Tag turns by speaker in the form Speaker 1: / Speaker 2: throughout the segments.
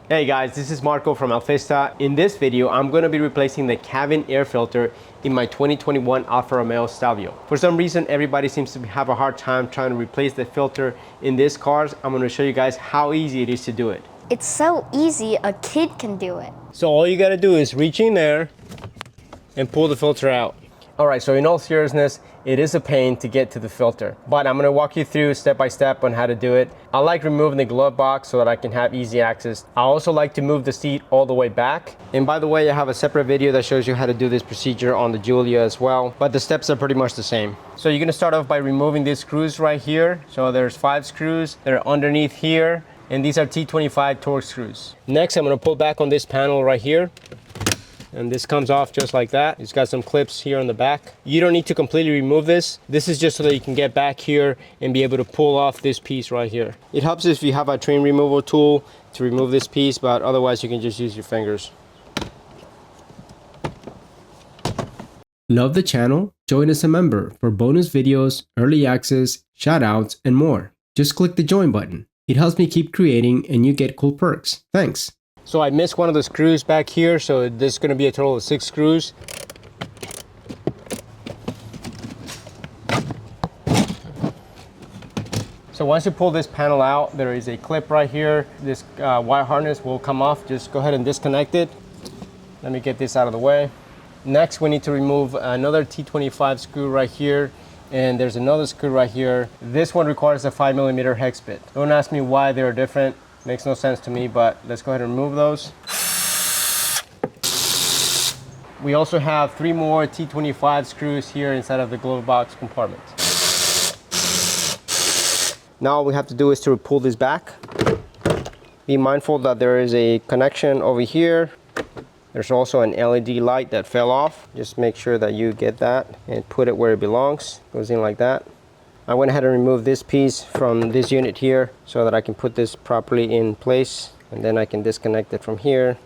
Speaker 1: Hey guys, this is Marco from Alfista. In this video, I'm going to be replacing the cabin air filter in my 2021 Alfa Romeo Stelvio. For some reason, everybody seems to have a hard time trying to replace the filter in these cars. I'm going to show you guys how easy it is to do it.
Speaker 2: It's so easy, a kid can do it.
Speaker 1: So all you got to do is reach in there and pull the filter out. All right, so in all seriousness, it is a pain to get to the filter, but I'm gonna walk you through step by step on how to do it. I like removing the glove box so that I can have easy access. I also like to move the seat all the way back. And by the way, I have a separate video that shows you how to do this procedure on the Giulia as well, but the steps are pretty much the same. So you're gonna start off by removing these screws right here. So there's 5 screws that are underneath here, and these are T25 Torx screws. Next, I'm gonna pull back on this panel right here. And this comes off just like that. It's got some clips here on the back. You don't need to completely remove this. This is just so that you can get back here and be able to pull off this piece right here. It helps if you have a train removal tool to remove this piece, but otherwise you can just use your fingers.
Speaker 3: Love the channel? Join as a member for bonus videos, early access, shoutouts, and more. Just click the join button. It helps me keep creating and you get cool perks. Thanks.
Speaker 1: So I missed one of the screws back here, so this is going to be a total of 6 screws. So once you pull this panel out, there is a clip right here. This wire harness will come off. Just go ahead and disconnect it. Let me get this out of the way. Next, we need to remove another T25 screw right here. And there's another screw right here. This one requires a 5mm hex bit. Don't ask me why they're different. Makes no sense to me, but let's go ahead and remove those. We also have 3 more T25 screws here inside of the glove box compartment. Now all we have to do is to pull this back. Be mindful that there is a connection over here. There's also an LED light that fell off. Just make sure that you get that and put it where it belongs. Goes in like that. I went ahead and removed this piece from this unit here so that I can put this properly in place, and then I can disconnect it from here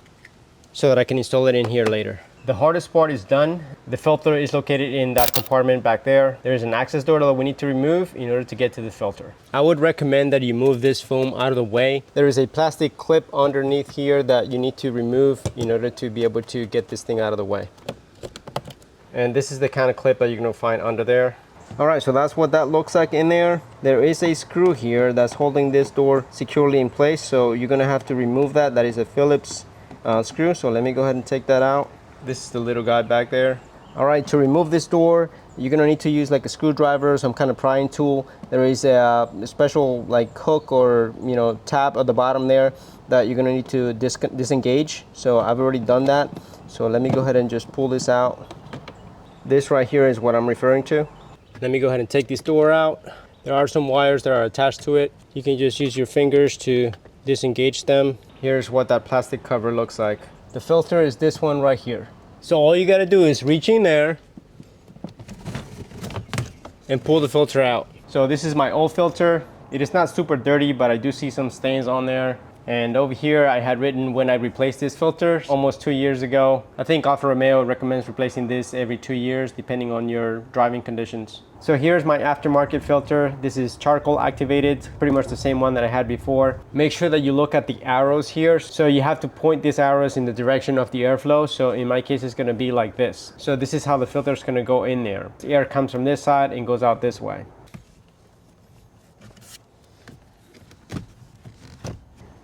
Speaker 1: so that I can install it in here later. The hardest part is done. The filter is located in that compartment back there. There's an access door that we need to remove in order to get to the filter. I would recommend that you move this foam out of the way. There is a plastic clip underneath here that you need to remove in order to be able to get this thing out of the way. And this is the kind of clip that you're going to find under there. Alright, so that's what that looks like in there. There is a screw here that's holding this door securely in place, so you're going to have to remove that. That is a Phillips screw, so let me go ahead and take that out. This is the little guy back there. Alright, to remove this door, you're going to need to use like a screwdriver or some kind of prying tool. There is a special like hook or tab at the bottom there that you're going to need to disengage. So I've already done that. So let me go ahead and just pull this out. This right here is what I'm referring to. Let me go ahead and take this door out. There are some wires that are attached to it. You can just use your fingers to disengage them. Here's what that plastic cover looks like. The filter is this one right here. So all you gotta do is reach in there and pull the filter out. So this is my old filter. It is not super dirty, but I do see some stains on there. And over here I had written when I replaced this filter almost 2 years ago. I think Alfa Romeo recommends replacing this every 2 years depending on your driving conditions. So here's my aftermarket filter. This is charcoal activated, pretty much the same one that I had before. Make sure that you look at the arrows here. So you have to point these arrows in the direction of the airflow. So in my case, it's gonna be like this. So this is how the filter is gonna go in there. The air comes from this side and goes out this way.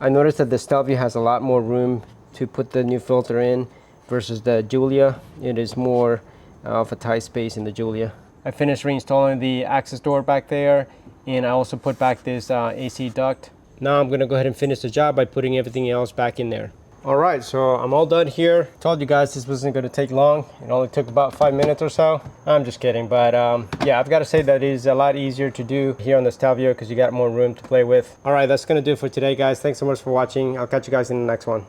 Speaker 1: I noticed that the Stelvio has a lot more room to put the new filter in versus the Giulia. It is more of a tight space in the Giulia. I finished reinstalling the access door back there, and I also put back this AC duct. Now I'm gonna go ahead and finish the job by putting everything else back in there. All right, so I'm all done here. Told you guys this wasn't gonna take long. It only took about 5 minutes or so. I'm just kidding, but yeah, I've gotta say that it is a lot easier to do here on the Stelvio because you got more room to play with. All right, that's gonna do it for today, guys. Thanks so much for watching. I'll catch you guys in the next one.